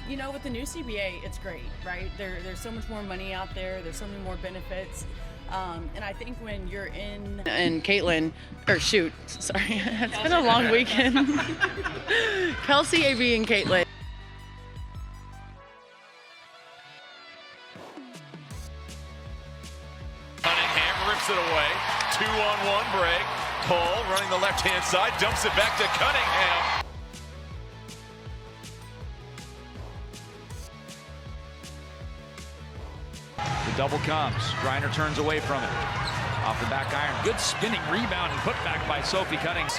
You know, with the new CBA, it's great, right? There's so much more money out there. There's so many more benefits. And I think when you're in... And Caitlin, sorry, it's been a long weekend. Kelsey, AB, and Caitlin. Cunningham rips it away. 2-on-1 break. Cole running the left-hand side, dumps it back to Cunningham. The double comes. Griner turns away from it. Off the back iron. Good spinning rebound and put back by Sophie Cunningham.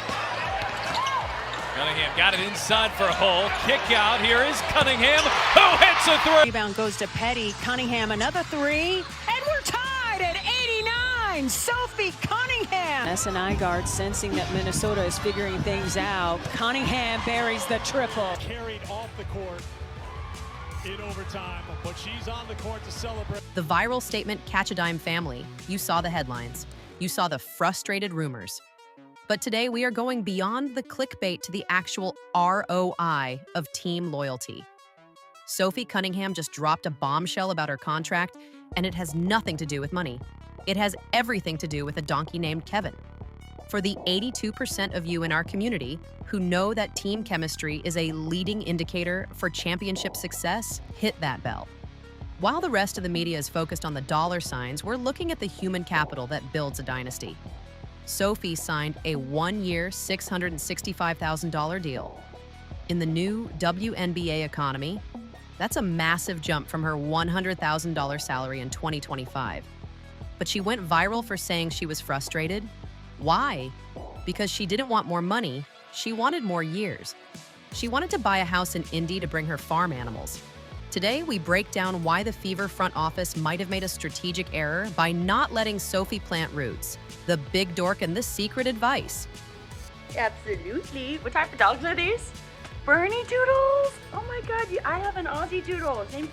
Cunningham got it inside for Hull. Kick out. Here is Cunningham, who hits a three. Rebound goes to Petty. Cunningham, another three. And we're tied at 89. Sophie Cunningham. S&I guard sensing that Minnesota is figuring things out. Cunningham buries the triple. Carried off the court in overtime, but she's on the court to celebrate. The viral statement, Catch a Dime family. You saw the headlines. You saw the frustrated rumors. But today we are going beyond the clickbait to the actual ROI of team loyalty. Sophie Cunningham just dropped a bombshell about her contract, and it has nothing to do with money. It has everything to do with a donkey named Kevin. For the 82% of you in our community who know that team chemistry is a leading indicator for championship success, hit that bell. While the rest of the media is focused on the dollar signs, we're looking at the human capital that builds a dynasty. Sophie signed a one-year, $665,000 deal. In the new WNBA economy, that's a massive jump from her $100,000 salary in 2025. But she went viral for saying she was frustrated. Why? Because she didn't want more money, she wanted more years. She wanted to buy a house in Indy to bring her farm animals. Today, we break down why the Fever front office might have made a strategic error by not letting Sophie plant roots, the big dork, and the secret advice. Absolutely. What type of dogs are these? Bernie Doodles? Oh my God, I have an Aussie Doodle. His name...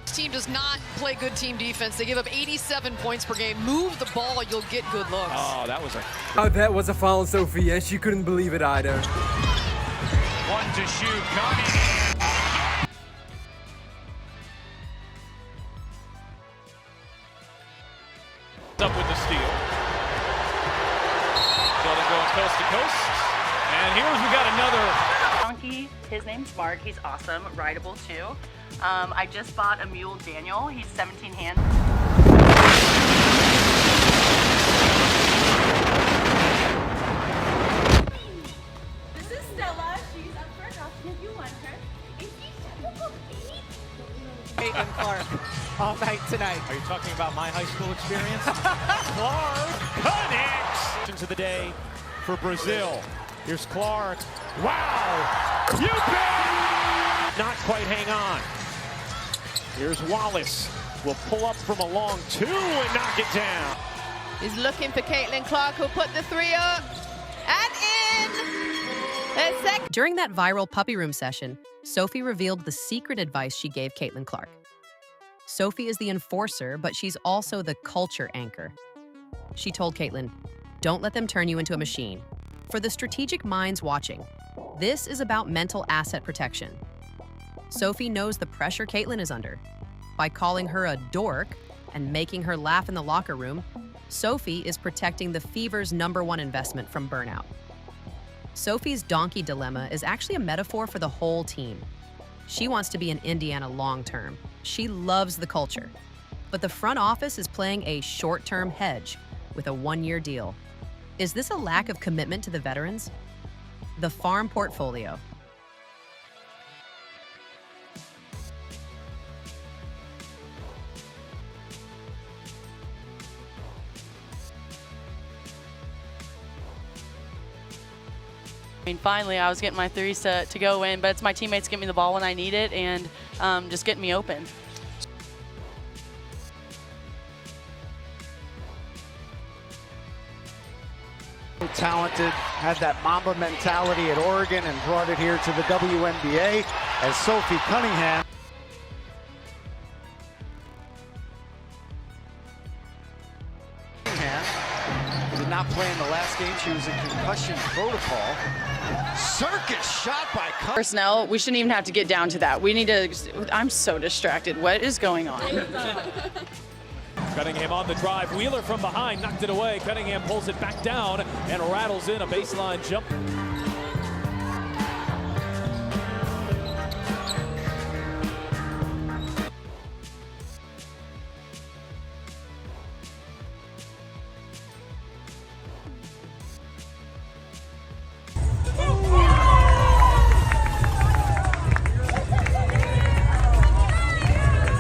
Team does not play good team defense. They give up 87 points per game. Move the ball, you'll get good looks. Oh, that was a foul on Sophie, and she couldn't believe it either. one to shoot. Cunningham. Up with the steal. Golden going coast to coast. And we got another. Donkey, his name's Mark. He's awesome, rideable too. I just bought a mule, Daniel. He's 17 hands. This is Stella. She's up for adoption if you want her. And she's Caitlin Clark all night tonight. Are you talking about my high school experience? Clark connects into the day for Brazil. Here's Clark. Wow! You bet! Not quite hang on. Here's Wallace. Will pull up from a long two and knock it down. He's looking for Caitlin Clark, who'll put the three up and in. During that viral puppy room session, Sophie revealed the secret advice she gave Caitlin Clark. Sophie is the enforcer, but she's also the culture anchor. She told Caitlin, "Don't let them turn you into a machine." For the strategic minds watching, this is about mental asset protection. Sophie knows the pressure Caitlin is under. By calling her a dork and making her laugh in the locker room, Sophie is protecting the Fever's #1 investment from burnout. Sophie's donkey dilemma is actually a metaphor for the whole team. She wants to be in Indiana long-term. She loves the culture. But the front office is playing a short-term hedge with a one-year deal. Is this a lack of commitment to the veterans? The farm portfolio. I mean, finally, I was getting my threes to go in, but it's my teammates getting me the ball when I need it and just getting me open. Talented, had that Mamba mentality at Oregon and brought it here to the WNBA as Sophie Cunningham. Did not play in the last game. She was in concussion protocol. Circus shot by Cunningham. Personnel, we shouldn't even have to get down to that. We need to, I'm so distracted. What is going on? Cunningham on the drive. Wheeler from behind knocked it away. Cunningham pulls it back down and rattles in a baseline jump.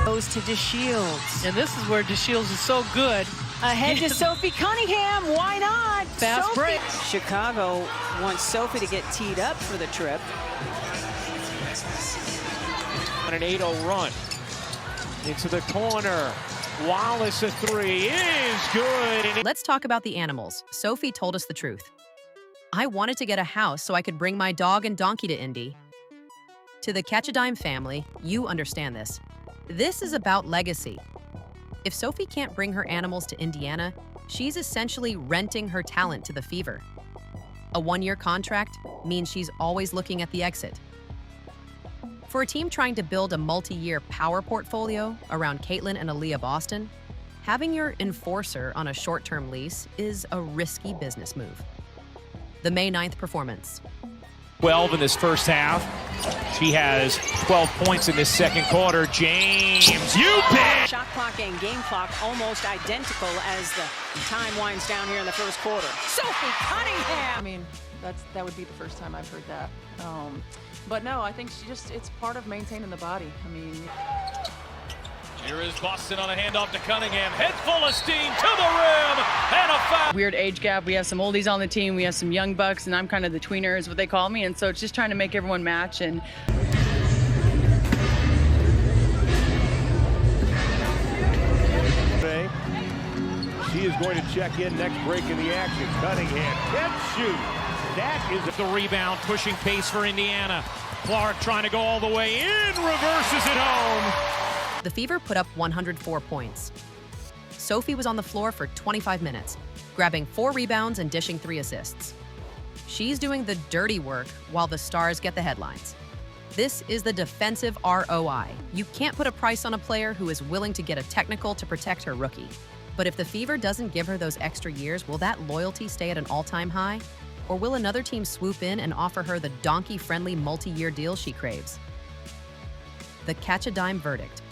Goes to DeShields. And this is where DeShields is so good. Ahead to Sophie Cunningham. Why not? Fast Sophie. break. Chicago wants Sophie to get teed up for the trip. On an 8-0 run. Into the corner. Wallace, a three is good. And Let's talk about the animals. Sophie told us the truth. I wanted to get a house so I could bring my dog and donkey to Indy. To the Catch a Dime family, you understand this. This is about legacy. If Sophie can't bring her animals to Indiana, she's essentially renting her talent to the Fever. A one-year contract means she's always looking at the exit. For a team trying to build a multi-year power portfolio around Caitlin and Aaliyah Boston, having your enforcer on a short-term lease is a risky business move. The May 9th performance. 12 in this first half. She has 12 points in this second quarter. James Eubank. Shot clock and game clock almost identical as the time winds down here in the first quarter. Sophie Cunningham. I mean, that would be the first time I've heard that. But no, I think it's part of maintaining the body. I mean, Here is Boston on a handoff to Cunningham. Head full of steam to the rim and a foul. weird age gap. We have some oldies on the team. We have some young bucks, and I'm kind of the tweener is what they call me. And so it's just trying to make everyone match. And She is going to check in next break in the action. Cunningham can shoot. That is The rebound, pushing pace for Indiana. Clark trying to go all the way in, reverses it home. The Fever put up 104 points. Sophie was on the floor for 25 minutes, grabbing 4 rebounds and dishing 3 assists. She's doing the dirty work while the Stars get the headlines. This is the defensive ROI. You can't put a price on a player who is willing to get a technical to protect her rookie. But if the Fever doesn't give her those extra years, will that loyalty stay at an all-time high? Or will another team swoop in and offer her the donkey-friendly multi-year deal she craves? The Catch a Dime verdict.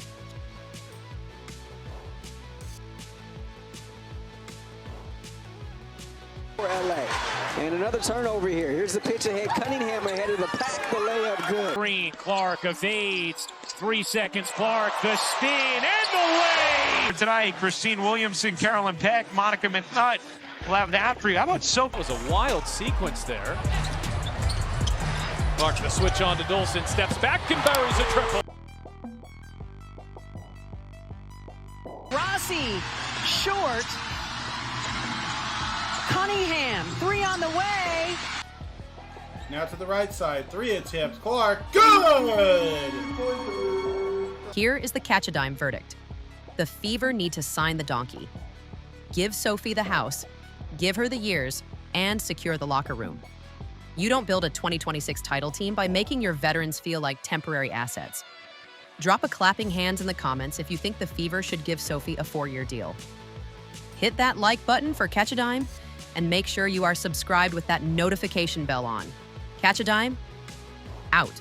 For LA. And another turnover here. Here's the pitch ahead. Cunningham ahead of the pack. The layup good. Green. Clark evades. 3 seconds. Clark, the spin and the lay. Tonight, Christine Williamson, Carolyn Peck, Monica McNutt. We'll have that for you. How about Sophie? It was a wild sequence there. Clark the switch on to Dolson, steps back and buries a triple. Rossi, short. Cunningham, 3 on the way. Now to the right side, 3 attempts. Clark, good! Here is the Catch a Dime verdict. The Fever need to sign the donkey. Give Sophie the house, give her the years, and secure the locker room. You don't build a 2026 title team by making your veterans feel like temporary assets. Drop a clapping hands in the comments if you think the Fever should give Sophie a 4-year deal. Hit that like button for Catch a Dime, and make sure you are subscribed with that notification bell on. Catch a Dime, out.